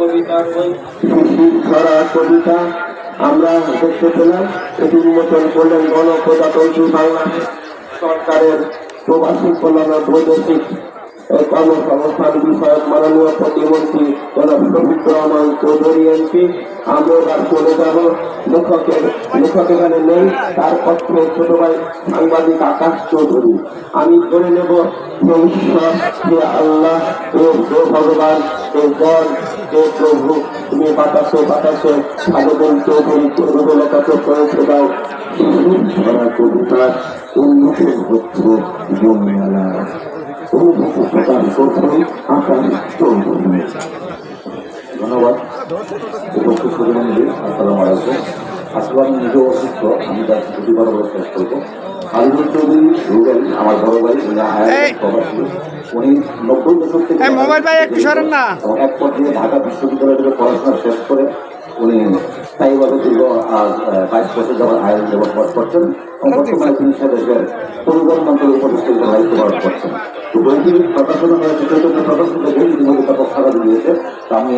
কবিতা বই ছড়া কবিতা আমরা দেখতে পেলাম। এটি উন্মোচন করলেন গণপ্রজাতন্ত্রী বাংলাদেশ সরকারের প্রবাসী কল্যাণ বৈদেশিক কর্মসংস্থান বিষয়ক মাননীয় প্রতিমন্ত্রী জনাব শফিকুর রহমান চৌধুরী এমপি। আমরা এবার চলে যাব লেখক এখানে নেই, তার পক্ষে ছোট ভাই সাংবাদিক আকাশ চৌধুরী। আমি ধরে নেব ঈশ্বর, হে আল্লাহ, হে ভগবান, হে জন, হে প্রভু, তুমি বাতাসে বাতাসে সাধন চৌধুরী রুবেলের কাছে পৌঁছে দাও। শিশুর কবিতার উন্মোচন হচ্ছে জমিয়ালা প্রদান করছেন আকাশ চৌধুরী। ধন্যবাদ। উপস্থিত প্রতিনিধি, আসসালামু আলাইকুম। আসলে আমি নিজেও অসুস্থ, আমি তার প্রতিবার বলে শেষ করবো। আলিদুল চৌধুরী রুবেল আমার বড় ভাই, উনি 90 দশক থেকে এবং এক পর্যায়ে ঢাকা বিশ্ববিদ্যালয় থেকে পড়াশোনা শেষ করে উনি স্থায়ীভাবে দীর্ঘ 22 বছর যাওয়ার আইন দেওয়ার পথ করছেন এবং বর্তমানে তিনি দেশের পরিবহন মন্ত্রণালয়ের উপদেষ্টা হিসেবে দায়িত্ব পালন করছেন। তো বইটি প্রকাশনা হয়েছে চৈতন্য প্রকাশন থেকে, ইতিমধ্যে তারপর সারা দিয়েছে। তো আমি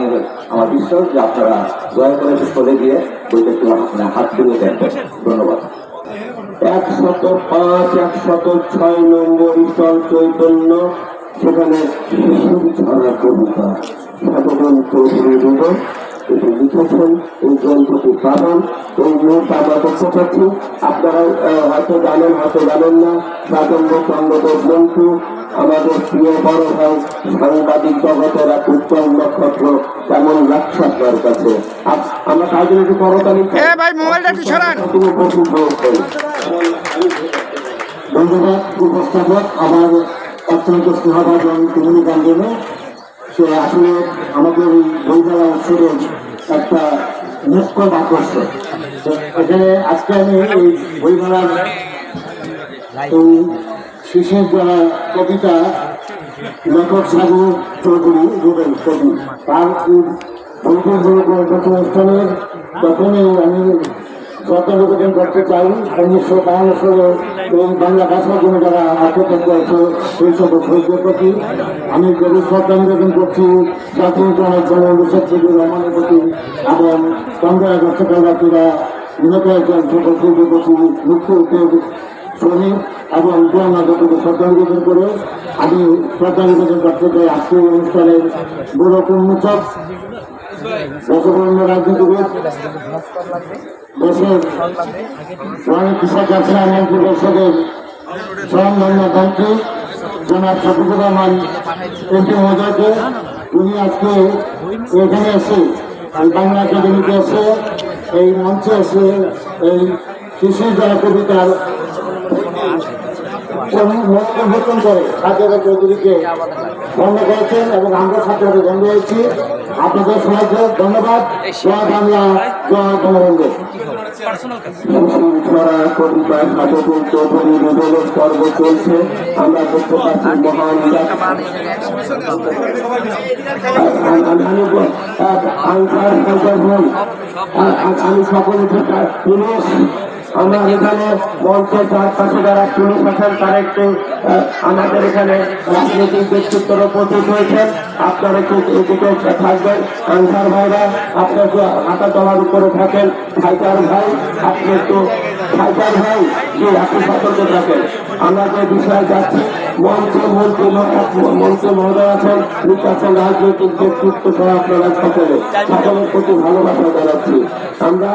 আমার বিশ্বাস যে আপনারা দয়া করে চলে গিয়ে বইটা একটু হাত ফিরিয়ে দেখবেন। ধন্যবাদ। 105, 106 নম্বর স্থল চৈতন্য, সেখানে শিশুর ছড়া কবিতা সাধন চৌধুরী রুবেল এটি লিখেছেন। এই গ্রন্থটি পাবেন। এই মুহূর্তে আমরা দেখতে পাচ্ছি, আপনারা হয়তো জানেন হয়তো জানেন না, রাজেন্দ্র চন্দ্রদেব মন্টু আমাদের প্রিয় বড় ভাই, সাংবাদিক জগতের এক উজ্জ্বল নক্ষত্র, তেমন লাগছে আপনার কাছে। আমরা তাই জন্য একটু করতালি ধন্যবাদ উপস্থাপক আমার অত্যন্ত স্নেহভাজন তিনি গান্ধী। সে আসলে আমাদের এই বইমেলা উৎসবের একটা মুখ্য আকর্ষণ। এখানে আজকে আমি এই বইমেলার এই শিশুর যারা কবিতা লেখক সাধু চৌধুরী রুবেল কবি, তার অনুষ্ঠানের প্রথমে আমি শ্রদ্ধা নিবেদন করতে চাই 1952 সালে এই বাংলা ভাষার জন্য যারা আত্মত্যাগ করেছে সেই সব শহীদদের প্রতি আমি গভীর শ্রদ্ধা নিবেদন করছি। জাতীয় জনবিশ্বর রহমানের প্রতি এবং 15 আগস্ট কালরাত্রিরা নিহত একজন সকল শহীদের প্রতি মুক্তি শ্রমিক এবং জনগণের প্রতি শ্রদ্ধা নিবেদন করে আমি শ্রদ্ধা নিবেদন করতে চাই আজকের অনুষ্ঠানের বড় উন্মোচক দেশবর্ণ রাজনীতিবিদ, দেশের অনেক কৃষক যাত্রা মন্ত্রী পরিষদের স্বয়ংধন্য মন্ত্রী জনাব শফিকুর রহমান এমপি মহোদয়কে, উনি আজকে এখানে এসে এই বাংলা একাডেমিতে এসে এই মঞ্চে এসে এই শিশুর যারা কবিতার উন্মোচন করে সাজেদা চৌধুরীকে ধন্য করেছেন এবং আমরা ছাত্রদের ধন্য হয়েছি। আপনাদের সবাইকে ধন্যবাদ। জয় বাংলা, জয় বঙ্গবন্ধু। কবিতা সাধন চৌধুরী রুবেলের পর্ব চলছে। আমরা দেখতে পাচ্ছি মহান আমি সকলে আমরা এখানে মঞ্চের চারপাশে যারা পুলিশ আছেন তারা একটু আমাদের এখানে রাজনৈতিক ব্যক্তিত্বের উপস্থিত হয়েছেন। আপনারা একটু এদিকে থাকবেন। আনসার ভাইরা আপনার হাঁটা চলার উপরে থাকেন। ফাইটার ভাই আপনি একটু ফাইটার ভাই যে আপনি সতর্ক থাকেন। আমরা যে বিষয়ে যাচ্ছি, মঞ্চে মহোদয় আছেন, ঠিক আছেন, রাজনৈতিক ব্যক্তিত্ব সহ আপনারা সকলের প্রতি ভালোবাসা জানাচ্ছি। আমরা